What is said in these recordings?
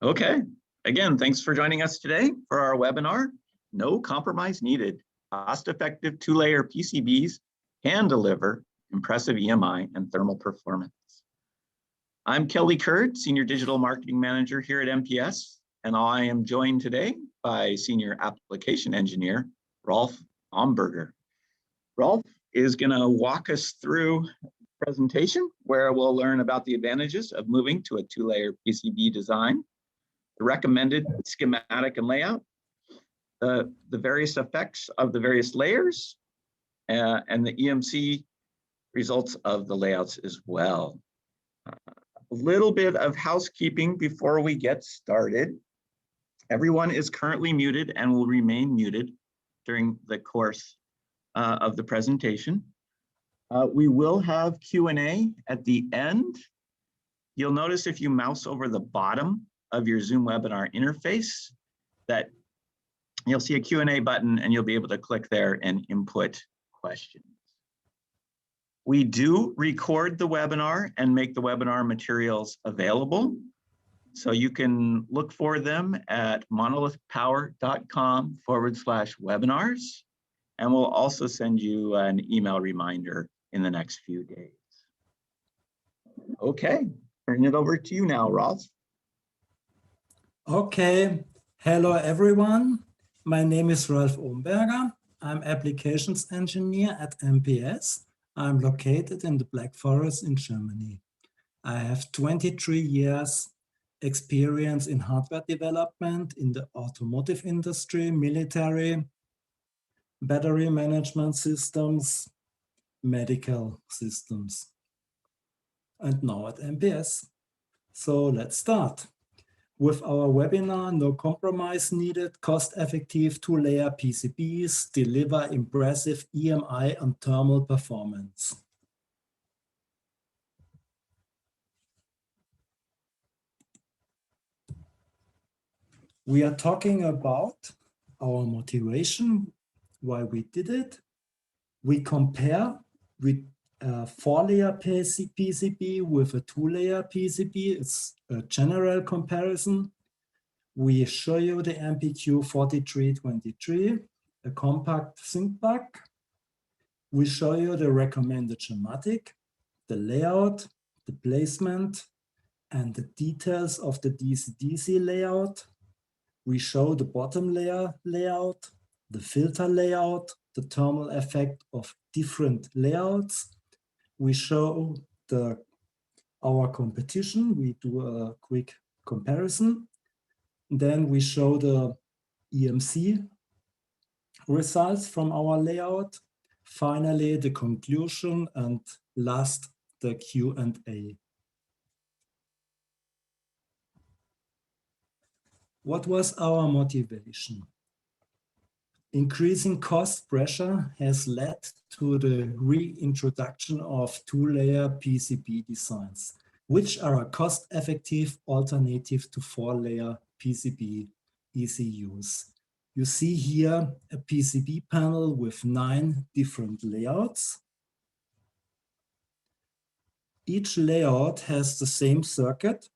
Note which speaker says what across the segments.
Speaker 1: Okay, again, thanks for joining us today for our webinar, No Compromise Needed. Cost-effective two-layer PCBs can deliver impressive EMI and thermal performance. I'm Kelly Kurd, Senior Digital Marketing Manager here at MPS, and I am joined today by Senior Application Engineer, Rolf Omberger. Rolf is gonna walk us through a presentation where we'll learn about the advantages of moving to a two-layer PCB design, the recommended schematic and layout, the various effects of the various layers, and the EMC results of the layouts as well. A little bit of housekeeping before we get started. Everyone is currently muted and will remain muted during the course of the presentation. We will have Q&A at the end. You'll notice if you mouse over the bottom of your Zoom webinar interface that you'll see a Q&A button and you'll be able to click there and input questions. We do record the webinar and make the webinar materials available. So you can look for them at monolithpower.com/webinars. And we'll also send you an email reminder in the next few days. Okay, turn it over to you now, Rolf.
Speaker 2: Okay, hello everyone. My name is Rolf Omberger. I'm Applications Engineer at MPS. I'm located in the Black Forest in Germany. I have 23 years experience in hardware development in the automotive industry, military, battery management systems, medical systems, and now at MPS. So let's start with our webinar, No Compromise Needed, Cost-Effective Two-Layer PCBs Deliver Impressive EMI and Thermal Performance. We are talking about our motivation, why we did it. We compare with a 4-layer PCB with a 2-layer PCB. It's a general comparison. We show you the MPQ4323, a compact ThinkPad. We show you the recommended schematic, the layout, the placement, and the details of the DC-DC layout. We show the bottom layer layout, the filter layout, the thermal effect of different layouts. We show our competition. We do a quick comparison. Then we show the EMC results from our layout. Finally, the conclusion, and last, the Q&A. What was our motivation? Increasing cost pressure has led to the reintroduction of two-layer PCB designs, which are a cost-effective alternative to 4-layer PCB ECUs. You see here a PCB panel with 9 different layouts. Each layout has the same circuit,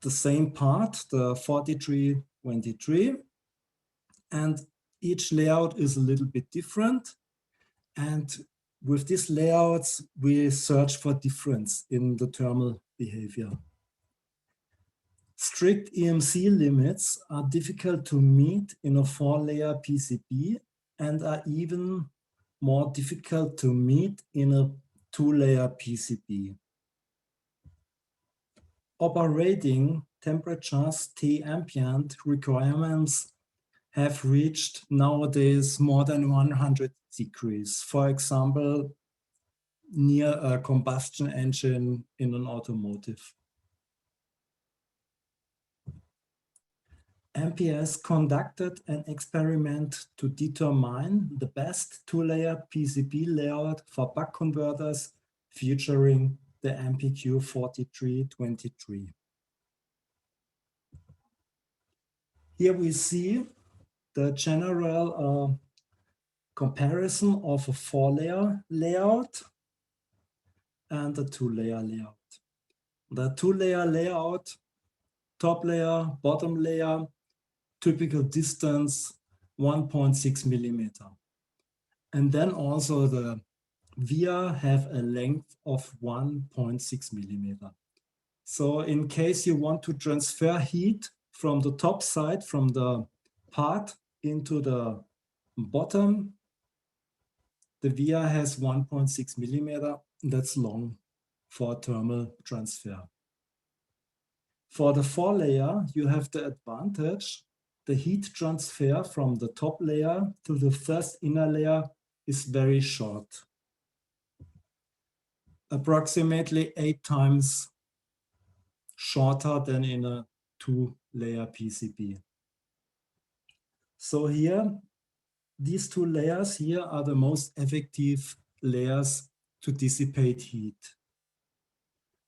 Speaker 2: the same part, the 4323, and each layout is a little bit different. And with these layouts, we search for difference in the thermal behavior. Strict EMC limits are difficult to meet in a 4-layer PCB and are even more difficult to meet in a 2-layer PCB. Operating temperatures, T ambient requirements have reached nowadays more than 100 degrees. For example, near a combustion engine in an automotive. MPS conducted an experiment to determine the best 2-layer PCB layout for buck converters featuring the MPQ4323. Here we see the general comparison of a 4-layer layout and a 2-layer layout. The 2-layer layout top layer, bottom layer, typical distance 1.6 millimeter. And then also the via have a length of 1.6 millimeter. So in case you want to transfer heat from the top side, from the part into the bottom, the via has 1.6 millimeter. That's long for thermal transfer. For the four-layer, you have the advantage. The heat transfer from the top layer to the first inner layer is very short. Approximately 8 times shorter than in a 2-layer PCB. So here, these 2 layers here are the most effective layers to dissipate heat.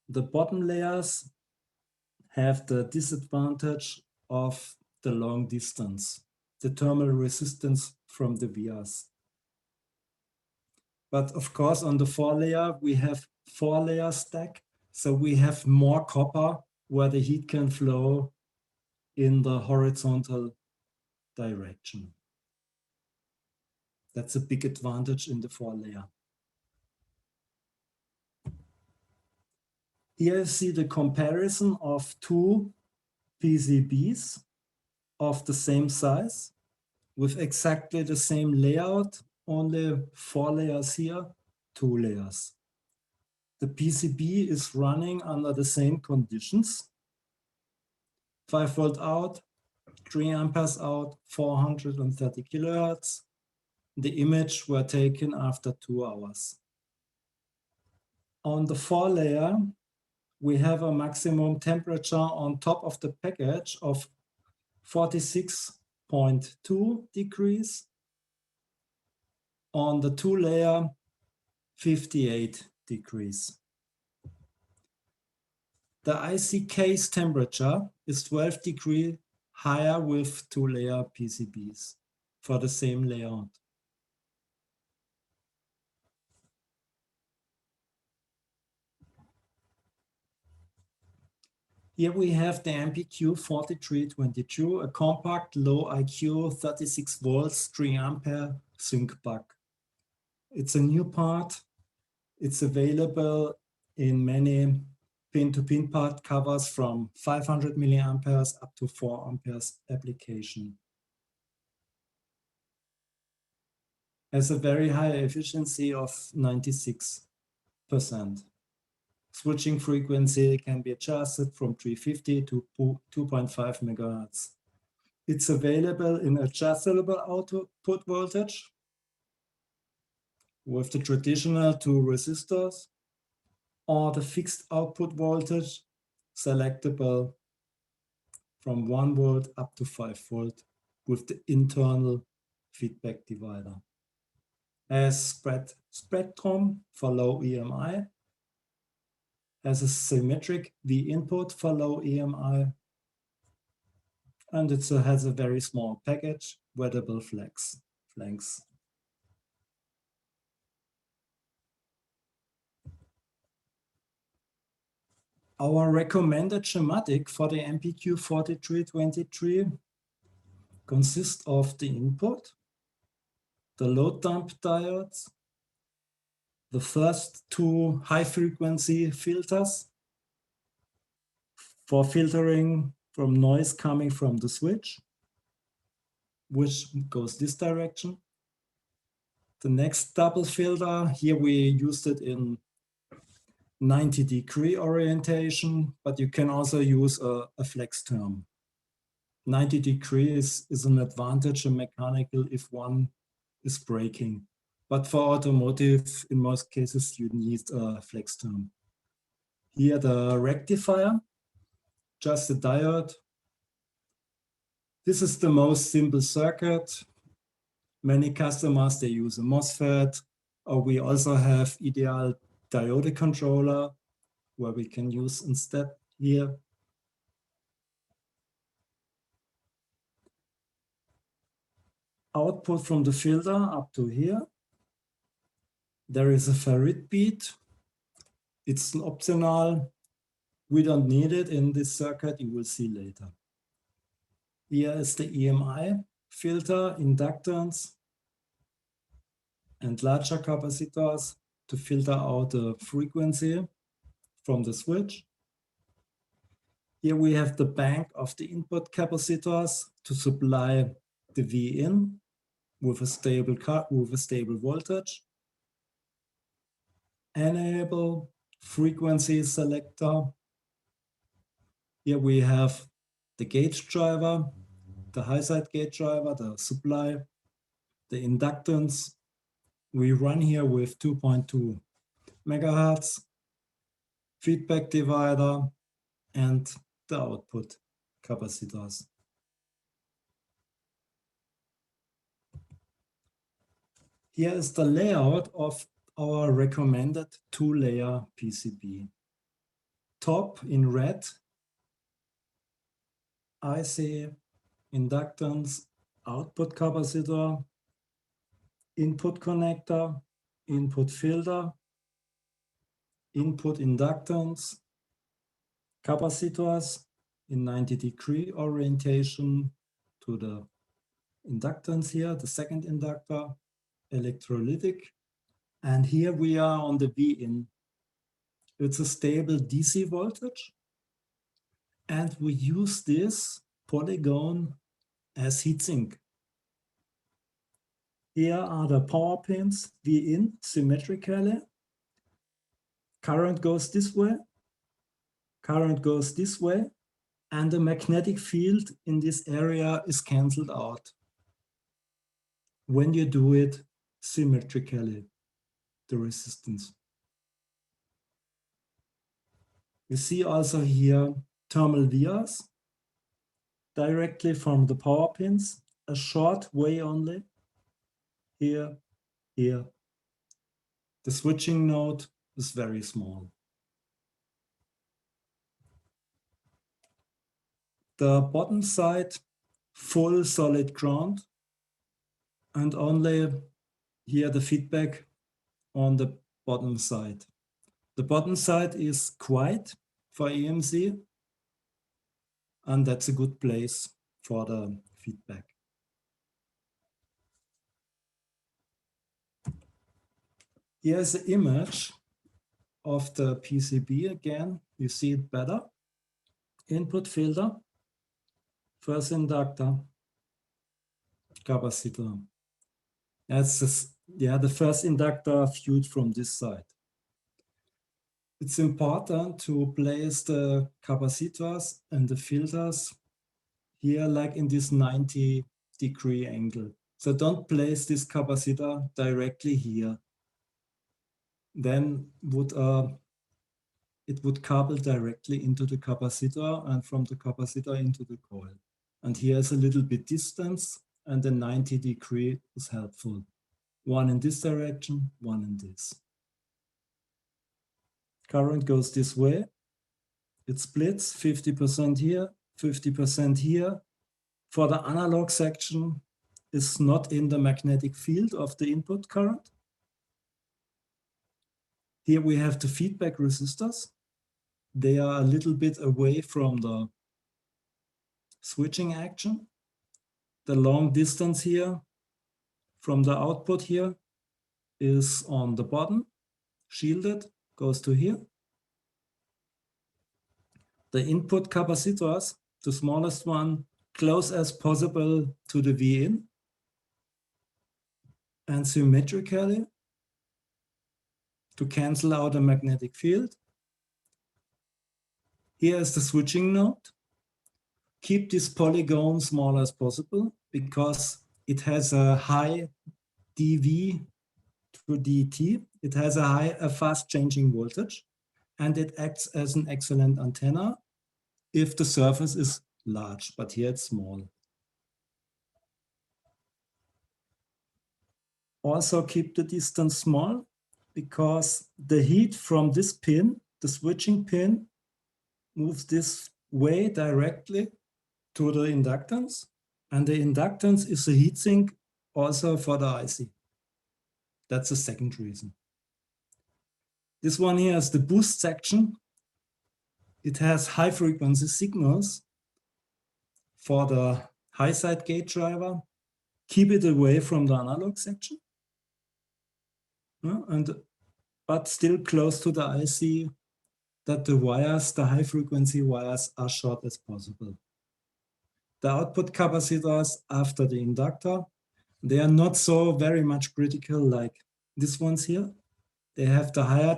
Speaker 2: The bottom layers have the disadvantage of the long distance, the thermal resistance from the vias. But of course, on the 4-layer, we have 4-layer stack. So we have more copper where the heat can flow in the horizontal direction. That's a big advantage in the 4-layer. Here you see the comparison of 2 PCBs of the same size with exactly the same layout, only 4 layers here, 2 layers. The PCB is running under the same conditions. 5 volt out, 3 amperes out, 430 kilohertz. The image were taken after 2 hours. On the 4-layer, we have a maximum temperature on top of the package of 46.2 degrees. On the 2-layer, 58 degrees. The IC case temperature is 12 degrees higher with 2-layer PCBs for the same layout. Here we have the MPQ 4322, a compact low IQ 36 volts 3 ampere sync bug. It's a new part. It's available in many pin-to-pin part covers from 500 milliamperes up to 4 amperes application. Has a very high efficiency of 96%. Switching frequency can be adjusted from 350 to 2.5 megahertz. It's available in adjustable output voltage with the traditional 2 resistors, or the fixed output voltage selectable from 1 volt up to 5 volt with the internal feedback divider. Has spectrum for low EMI, has a symmetric V input for low EMI, and it has a very small package, wettable flanks. Our recommended schematic for the MPQ 4323 consists of the input, the load dump diodes, the first 2 high-frequency filters for filtering from noise coming from the switch, which goes this direction. The next double filter, here we used it in 90-degree orientation, but you can also use a flex term. 90 degrees is an advantage in mechanical if one is braking. But for automotive, in most cases, you need a flex term. Here the rectifier, just a diode. This is the most simple circuit. Many customers, they use a MOSFET, or we also have ideal diode controller where we can use instead here. Output from the filter up to here. There is a ferrite bead. It's an optional. We don't need it in this circuit, you will see later. Here is the EMI filter, inductance, and larger capacitors to filter out the frequency from the switch. Here we have the bank of the input capacitors to supply the V-in with a stable voltage. Enable frequency selector. Here we have the gauge driver, the high side gauge driver, the supply, the inductance. We run here with 2.2 megahertz, feedback divider, and the output capacitors. Here is the layout of our recommended 2-layer PCB. Top in red, IC, inductance, output capacitor, input connector, input filter, input inductance, capacitors in 90-degree orientation to the inductance here, the second inductor, electrolytic. And here we are on the V-in. It's a stable DC voltage. And we use this polygon as heatsink. Here are the power pins, V-in symmetrically. Current goes this way, current goes this way, and the magnetic field in this area is cancelled out when you do it symmetrically, the resistance. You see also here thermal vias directly from the power pins, a short way only, here, here. The switching node is very small. The bottom side, full solid ground, and only here the feedback on the bottom side. The bottom side is quiet for EMC, and that's a good place for the feedback. Here's the image of the PCB again. You see it better. Input filter, first inductor, capacitor. That's the first inductor viewed from this side. It's important to place the capacitors and the filters here, like in this 90-degree angle. So don't place this capacitor directly here. Then it would couple directly into the capacitor and from the capacitor into the coil. And here is a little bit distance, and the 90-degree is helpful. One in this direction, one in this. Current goes this way. It splits 50% here, 50% here. For the analog section, it's not in the magnetic field of the input current. Here we have the feedback resistors. They are a little bit away from the switching action. The long distance here from the output here is on the bottom, shielded, goes to here. The input capacitors, the smallest one, close as possible to the V-in and symmetrically to cancel out a magnetic field. Here is the switching node. Keep this polygon small as possible because it has a high dV to dt. It has a fast changing voltage, and it acts as an excellent antenna if the surface is large, but here it's small. Also keep the distance small because the heat from this pin, the switching pin, moves this way directly to the inductance, and the inductance is a heatsink also for the IC. That's the second reason. This one here is the boost section. It has high frequency signals for the high side gate driver. Keep it away from the analog section. But still close to the IC, that the wires, the high frequency wires, are short as possible. The output capacitors after the inductor, they are not so very much critical like these ones here. They have the higher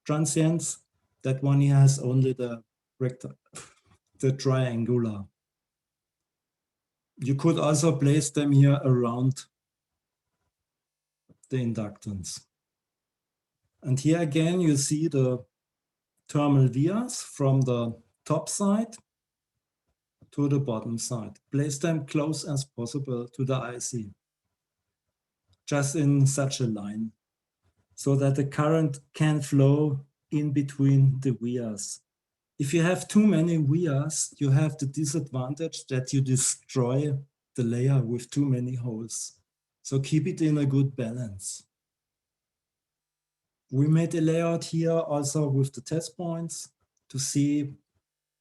Speaker 2: transients. That one here has only the triangular. You could also place them here around the inductance. And here again, you see the thermal vias from the top side to the bottom side. Place them close as possible to the IC, just in such a line, so that the current can flow in between the vias. If you have too many vias, you have the disadvantage that you destroy the layer with too many holes. So keep it in a good balance. We made a layout here also with the test points to see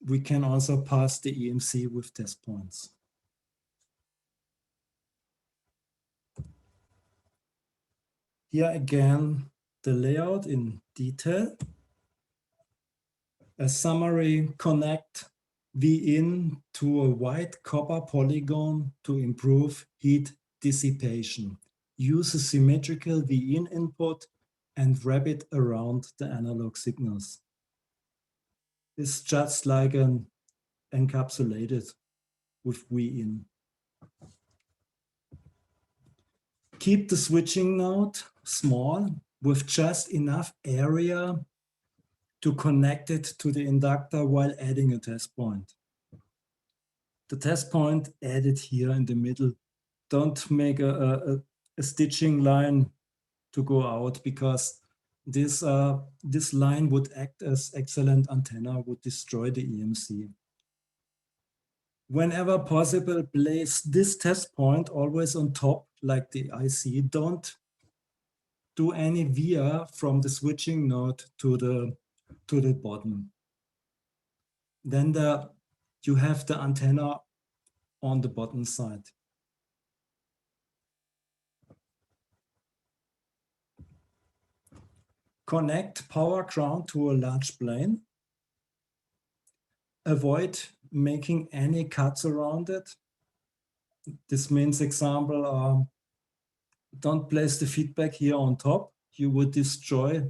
Speaker 2: we can also pass the EMC with test points. Here again, the layout in detail. A summary: connect V-in to a white copper polygon to improve heat dissipation. Use a symmetrical V-in input and wrap it around the analog signals. It's just like an encapsulated with V-in. Keep the switching node small with just enough area to connect it to the inductor while adding a test point. The test point added here in the middle. Don't make a stitching line to go out, because this line would act as excellent antenna, would destroy the EMC. Whenever possible, place this test point always on top, like the IC. Don't do any via from the switching node to the bottom. Then you have the antenna on the bottom side. Connect power ground to a large plane. Avoid making any cuts around it. This means, example, don't place the feedback here on top. You would destroy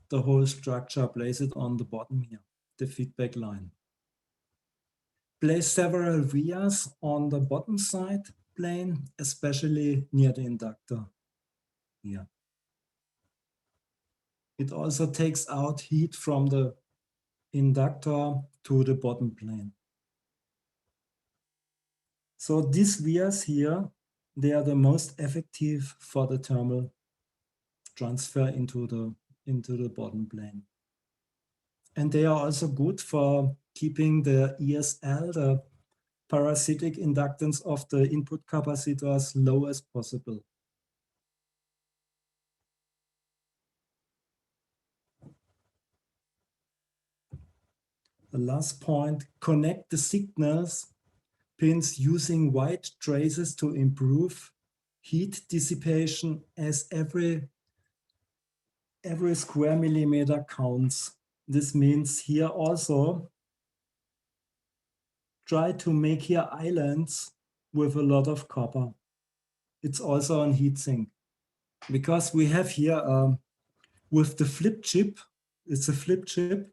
Speaker 2: the whole structure. Place it on the bottom here, the feedback line. Place several vias on the bottom side plane, especially near the inductor here. It also takes out heat from the inductor to the bottom plane. So these vias here, they are the most effective for the thermal transfer into the bottom plane. And they are also good for keeping the ESL, the parasitic inductance of the input capacitor, as low as possible. The last point, connect the signals pins using white traces to improve heat dissipation, as every square millimeter counts. This means here also try to make here islands with a lot of copper. It's also on heat sink, because we have here with the flip chip, it's a flip chip,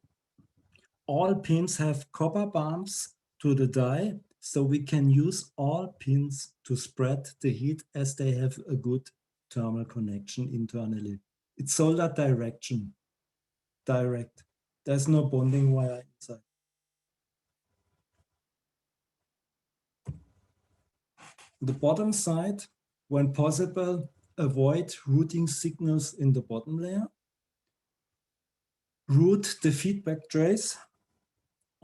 Speaker 2: all pins have copper bumps to the die, so we can use all pins to spread the heat as they have a good thermal connection internally. It's solder direct. There's no bonding wire inside. The bottom side, when possible, avoid routing signals in the bottom layer. Route the feedback trace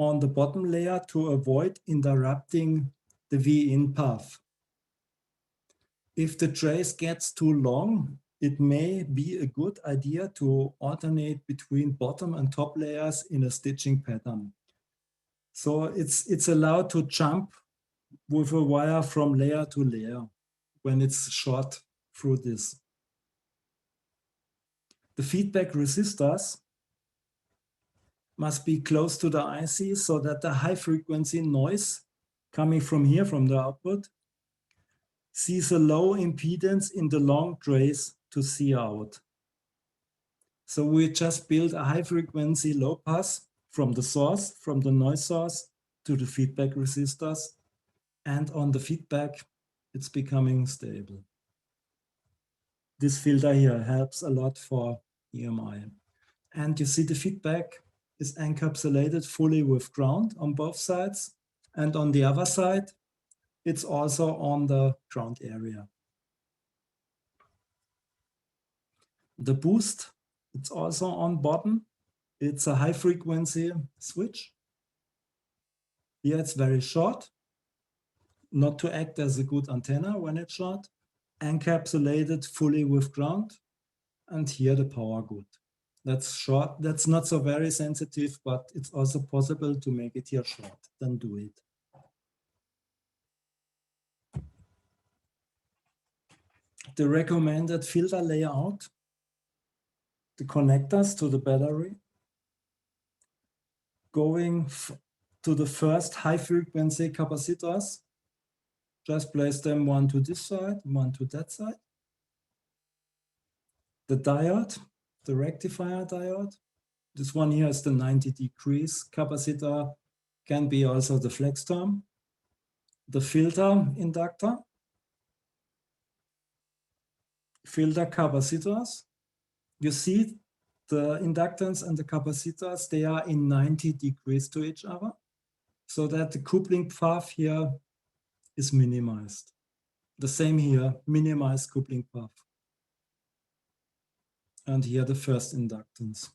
Speaker 2: on the bottom layer to avoid interrupting the V-in path. If the trace gets too long, it may be a good idea to alternate between bottom and top layers in a stitching pattern. So it's allowed to jump with a wire from layer to layer when it's short through this. The feedback resistors must be close to the IC so that the high frequency noise coming from here, from the output, sees a low impedance in the long trace to see out. So we just build a high frequency low pass from the source, from the noise source to the feedback resistors. And on the feedback, it's becoming stable. This filter here helps a lot for EMI. And you see the feedback is encapsulated fully with ground on both sides. And on the other side, it's also on the ground area. The boost, it's also on bottom. It's a high frequency switch. Here it's very short, not to act as a good antenna when it's short, encapsulated fully with ground. And here the power good. That's short, that's not so very sensitive, but it's also possible to make it here short, then do it. The recommended filter layout, the connectors to the battery, going to the first high frequency capacitors, just place them one to this side, one to that side. The diode, the rectifier diode, this one here is the 90 degrees capacitor, can be also the flex term. The filter inductor, filter capacitors. You see the inductance and the capacitors, they are in 90 degrees to each other, so that the coupling path here is minimized. The same here, minimized coupling path. And here the first inductance.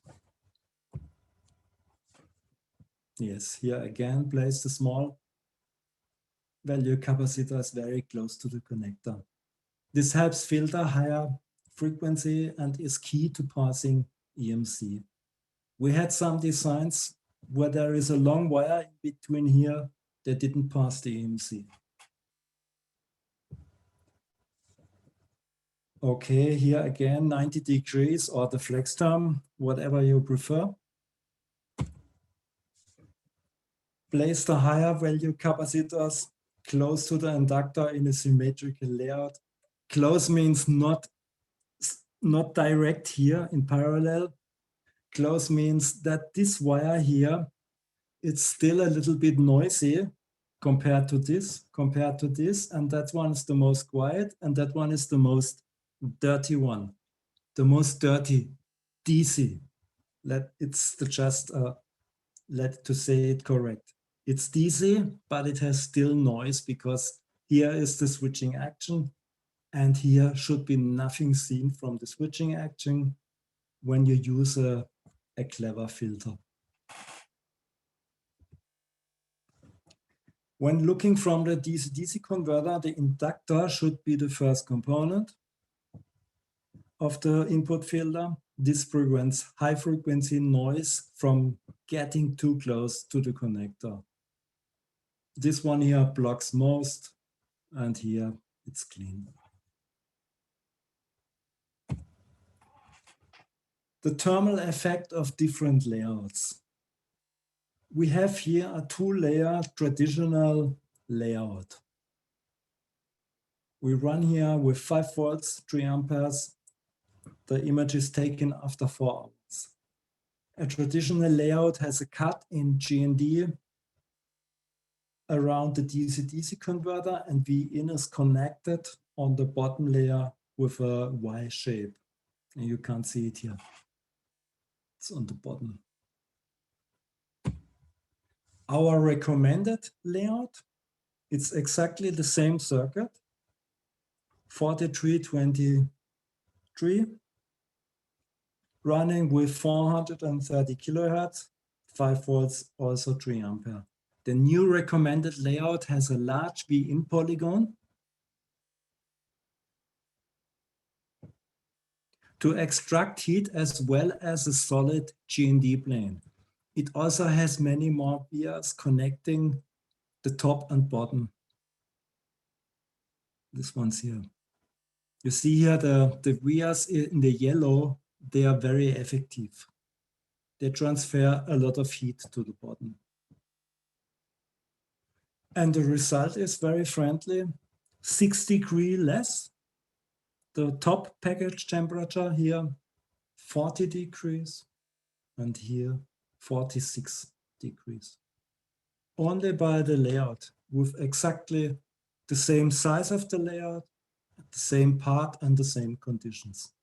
Speaker 2: Yes, here again, place the small value capacitors very close to the connector. This helps filter higher frequency and is key to passing EMC. We had some designs where there is a long wire in between here that didn't pass the EMC. Okay, here again, 90 degrees or the flex term, whatever you prefer. Place the higher value capacitors close to the inductor in a symmetrical layout. Close means not direct here in parallel. Close means that this wire here, it's still a little bit noisy compared to this, and that one is the most quiet, and that one is the most dirty one, the most dirty DC. It's just to say it correct. It's DC, but it has still noise because here is the switching action, and here should be nothing seen from the switching action when you use a clever filter. When looking from the DC-DC converter, the inductor should be the first component of the input filter. This prevents high frequency noise from getting too close to the connector. This one here blocks most, and here it's clean. The thermal effect of different layouts. We have here a two-layer traditional layout. We run here with 5 volts, 3 amperes. The image is taken after 4 hours. A traditional layout has a cut in GND around the DC-DC converter, and V-in is connected on the bottom layer with a Y shape. And you can't see it here. It's on the bottom. Our recommended layout, it's exactly the same circuit, 4323, running with 430 kilohertz, 5 volts, also 3 ampere. The new recommended layout has a large V-in polygon to extract heat as well as a solid GND plane. It also has many more vias connecting the top and bottom. This one's here. You see here the vias in the yellow, they are very effective. They transfer a lot of heat to the bottom. And the result is very friendly, 6 degrees less. The top package temperature here, 40 degrees, and here 46 degrees. Only by the layout, with exactly the same size of the layout, the same part and the same conditions.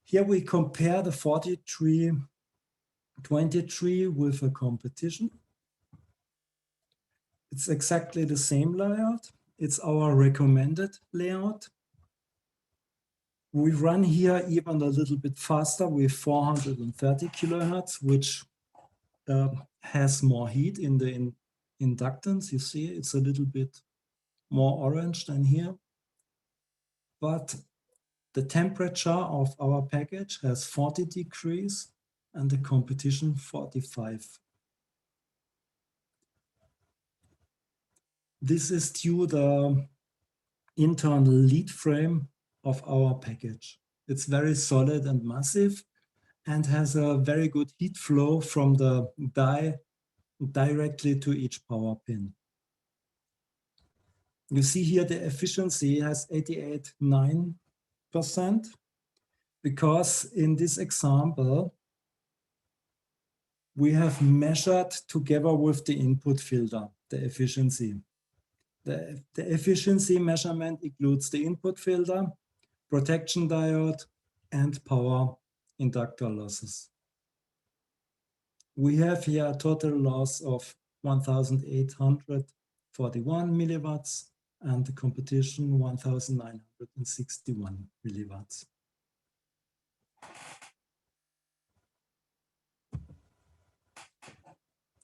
Speaker 2: Here we compare the 4323 with a competition. It's exactly the same layout. It's our recommended layout. We run here even a little bit faster with 430 kilohertz, which has more heat in the inductance. You see, it's a little bit more orange than here. But the temperature of our package has 40 degrees and the competition 45. This is due to the internal lead frame of our package. It's very solid and massive and has a very good heat flow from the die directly to each power pin. You see here the efficiency has 88.9%, because in this example, we have measured together with the input filter, the efficiency. The efficiency measurement includes the input filter, protection diode, and power inductor losses. We have here a total loss of 1,841 milliwatts and the competition 1,961 milliwatts.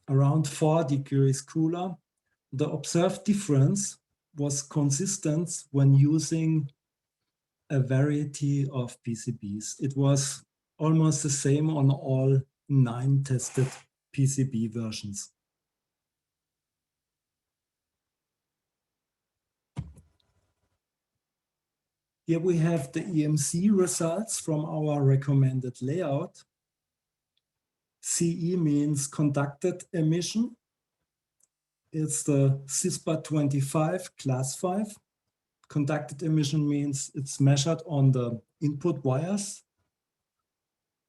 Speaker 2: Around 4 degrees cooler. The observed difference was consistent when using a variety of PCBs. It was almost the same on all 9 tested PCB versions. Here we have the EMC results from our recommended layout. CE means conducted emission. It's the CISPA 25 class 5. Conducted emission means it's measured on the input wires,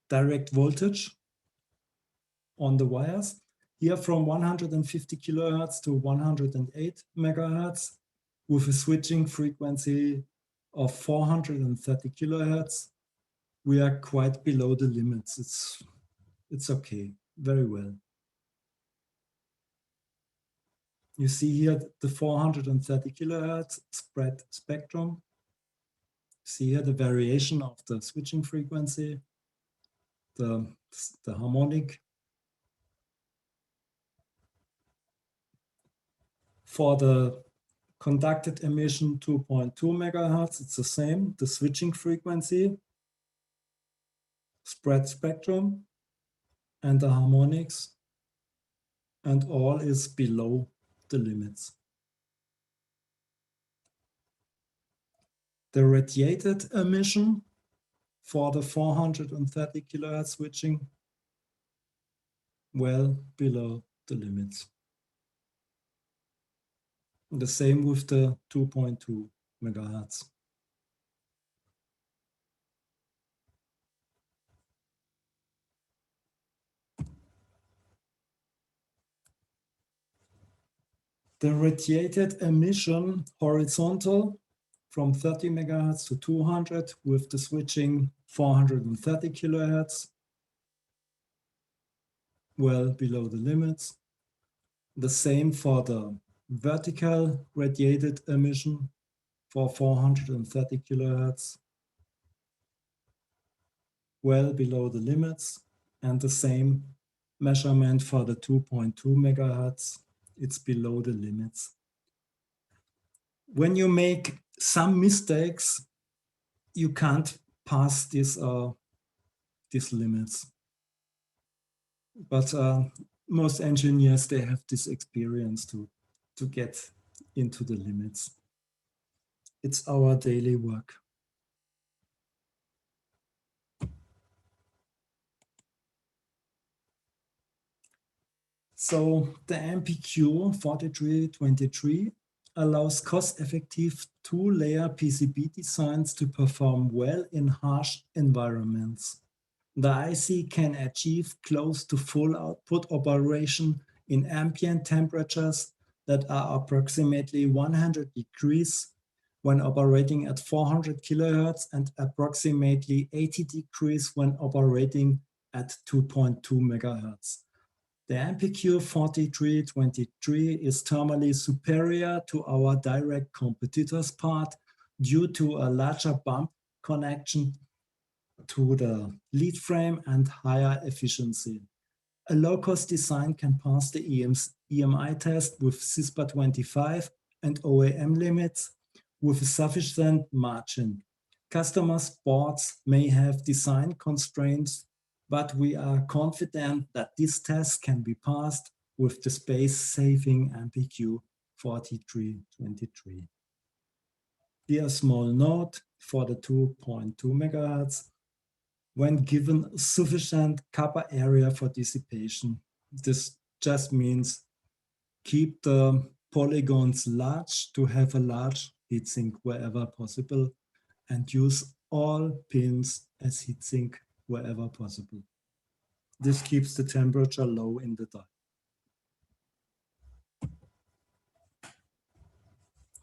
Speaker 2: direct voltage on the wires. Here from 150 kilohertz to 108 megahertz with a switching frequency of 430 kilohertz. We are quite below the limits. It's okay, very well. You see here the 430 kilohertz spread spectrum. See here the variation of the switching frequency, the harmonic. For the conducted emission 2.2 megahertz, it's the same, the switching frequency, spread spectrum, and the harmonics, and all is below the limits. The radiated emission for the 430 kilohertz switching, well below the limits. The same with the 2.2 megahertz. The radiated emission horizontal from 30 megahertz to 200 with the switching 430 kilohertz, well below the limits. The same for the vertical radiated emission for 430 kilohertz, well below the limits, and the same measurement for the 2.2 megahertz, it's below the limits. When you make some mistakes you can't pass these limits. But most engineers, they have this experience to get into the limits. It's our daily work. So the MPQ 4323 allows cost-effective two-layer PCB designs to perform well in harsh environments. The IC can achieve close to full output operation in ambient temperatures that are approximately 100 degrees when operating at 400 kilohertz and approximately 80 degrees when operating at 2.2 megahertz. The MPQ 4323 is thermally superior to our direct competitor's part due to a larger bump connection to the lead frame and higher efficiency. A low-cost design can pass the EMI test with CISPA 25 and OEM limits with a sufficient margin. Customers' boards may have design constraints, but we are confident that this test can be passed with the space-saving MPQ 4323. Here a small note for the 2.2 megahertz. When given sufficient copper area for dissipation, this just means keep the polygons large to have a large heatsink wherever possible and use all pins as heatsink wherever possible. This keeps the temperature low in the die.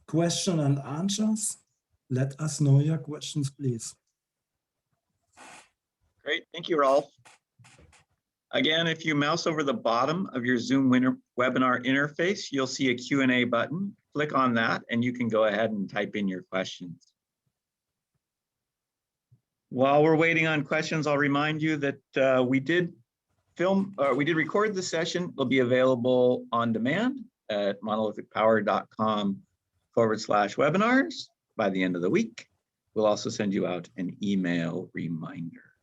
Speaker 2: Question and answers. Let us know your questions, please.
Speaker 1: Great, thank you, Rolf. Again, if you mouse over the bottom of your Zoom webinar interface, you'll see a Q&A button. Click on that and you can go ahead and type in your questions. While we're waiting on questions, I'll remind you that we did record the session. It'll be available on demand at monolithicpower.com/webinars by the end of the week. We'll also send you out an email reminder.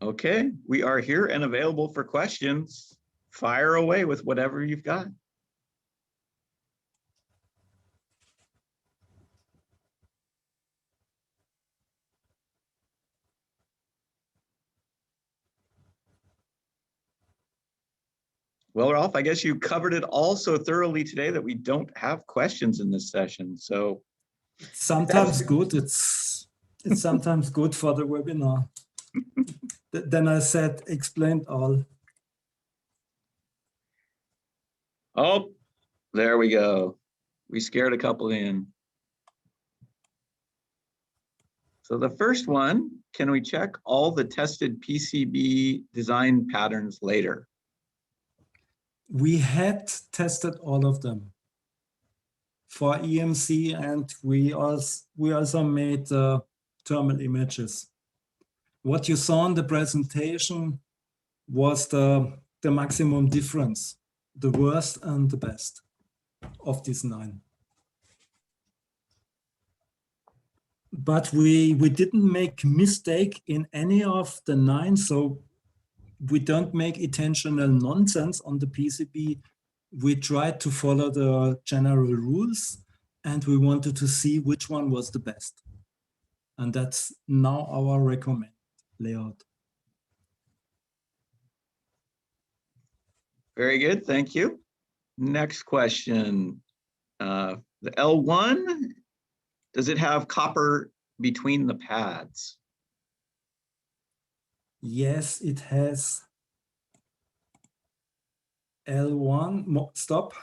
Speaker 1: Okay, we are here and available for questions. Fire away with whatever you've got. Well, Rolf, I guess you covered it all so thoroughly today that we don't have questions in this session. So
Speaker 2: sometimes good. It's sometimes good for the webinar. Then I said, explained all.
Speaker 1: Oh, there we go. We scared a couple in. So the first one, can we check all the tested PCB design patterns later?
Speaker 2: We had tested all of them for EMC, and we also made thermal images. What you saw in the presentation was the maximum difference, the worst and the best of these 9. But we didn't make mistake in any of the 9, so we don't make intentional nonsense on the PCB. We tried to follow the general rules, and we wanted to see which one was the best. And that's now our recommended layout.
Speaker 1: Very good, thank you. Next question. The L1, does it have copper between the pads?
Speaker 2: Yes, it has L1, stop.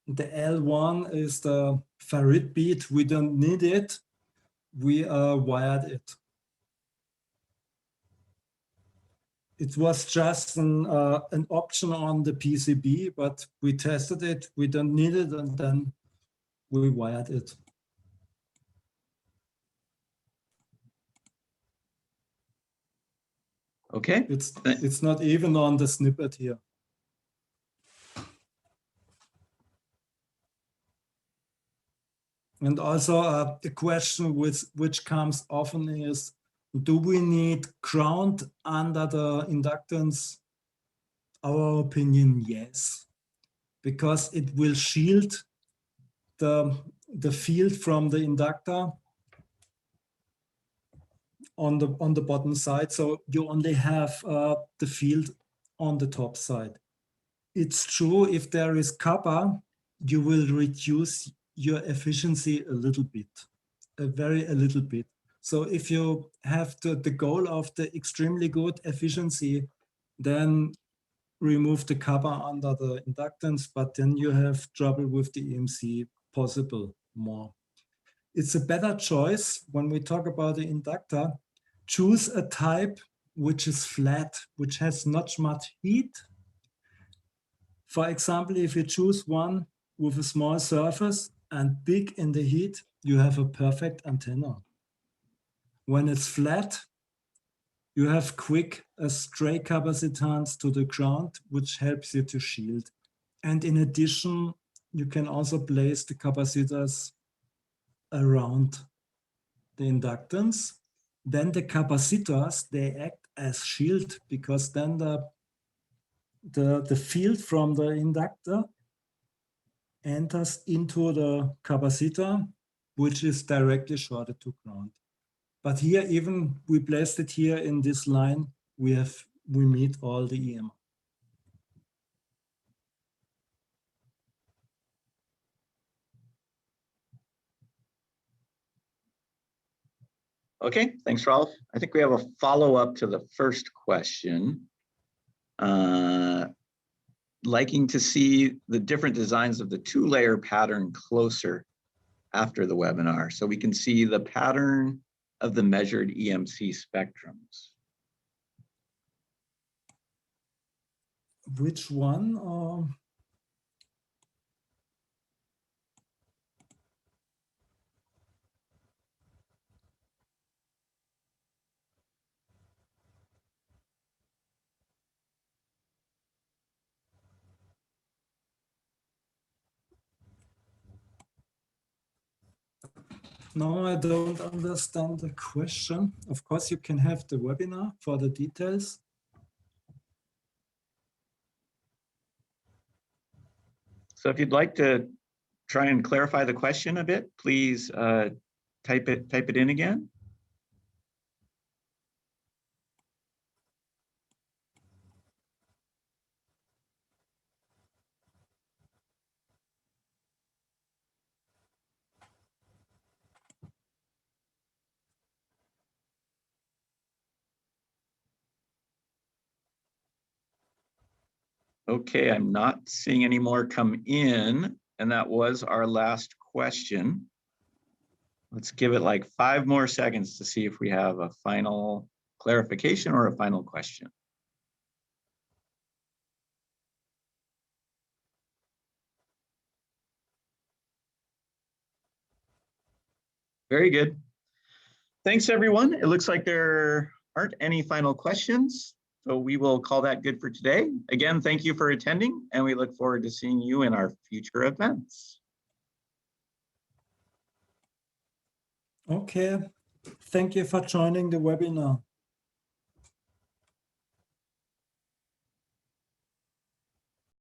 Speaker 2: The L1 is the ferrite bead. We don't need it. We wired it. It was just an option on the PCB, but we tested it. We don't need it, and then we wired it.
Speaker 1: Okay.
Speaker 2: It's not even on the snippet here. And also a question which comes often is, do we need ground under the inductance? Our opinion, yes, because it will shield the field from the inductor on the bottom side. So you only have the field on the top side. It's true, if there is copper, you will reduce your efficiency a little bit, a little bit. So if you have the goal of the extremely good efficiency, then remove the copper under the inductance, but then you have trouble with the EMC possible more. It's a better choice when we talk about the inductor. Choose a type which is flat, which has not much heat. For example, if you choose one with a small surface and big in the heat, you have a perfect antenna. When it's flat, you have quick a stray capacitance to the ground, which helps you to shield. And in addition, you can also place the capacitors around the inductance. Then the capacitors, they act as shield, because then the field from the inductor enters into the capacitor, which is directly shorted to ground. But here, even we placed it here in this line, we meet all the EMI.
Speaker 1: Okay, thanks, Ralph. I think we have a follow-up to the first question. Liking to see the different designs of the two-layer pattern closer after the webinar, so we can see the pattern of the measured EMC spectrums.
Speaker 2: Which one? No, I don't understand the question. Of course, you can have the webinar for the details.
Speaker 1: So if you'd like to try and clarify the question a bit, please type it in again. Okay, I'm not seeing any more come in, and that was our last question. Let's give it like 5 more seconds to see if we have a final clarification or a final question. Very good. Thanks, everyone. It looks like there aren't any final questions, so we will call that good for today. Again, thank you for attending, and we look forward to seeing you in our future events.
Speaker 2: Okay, thank you for joining the webinar.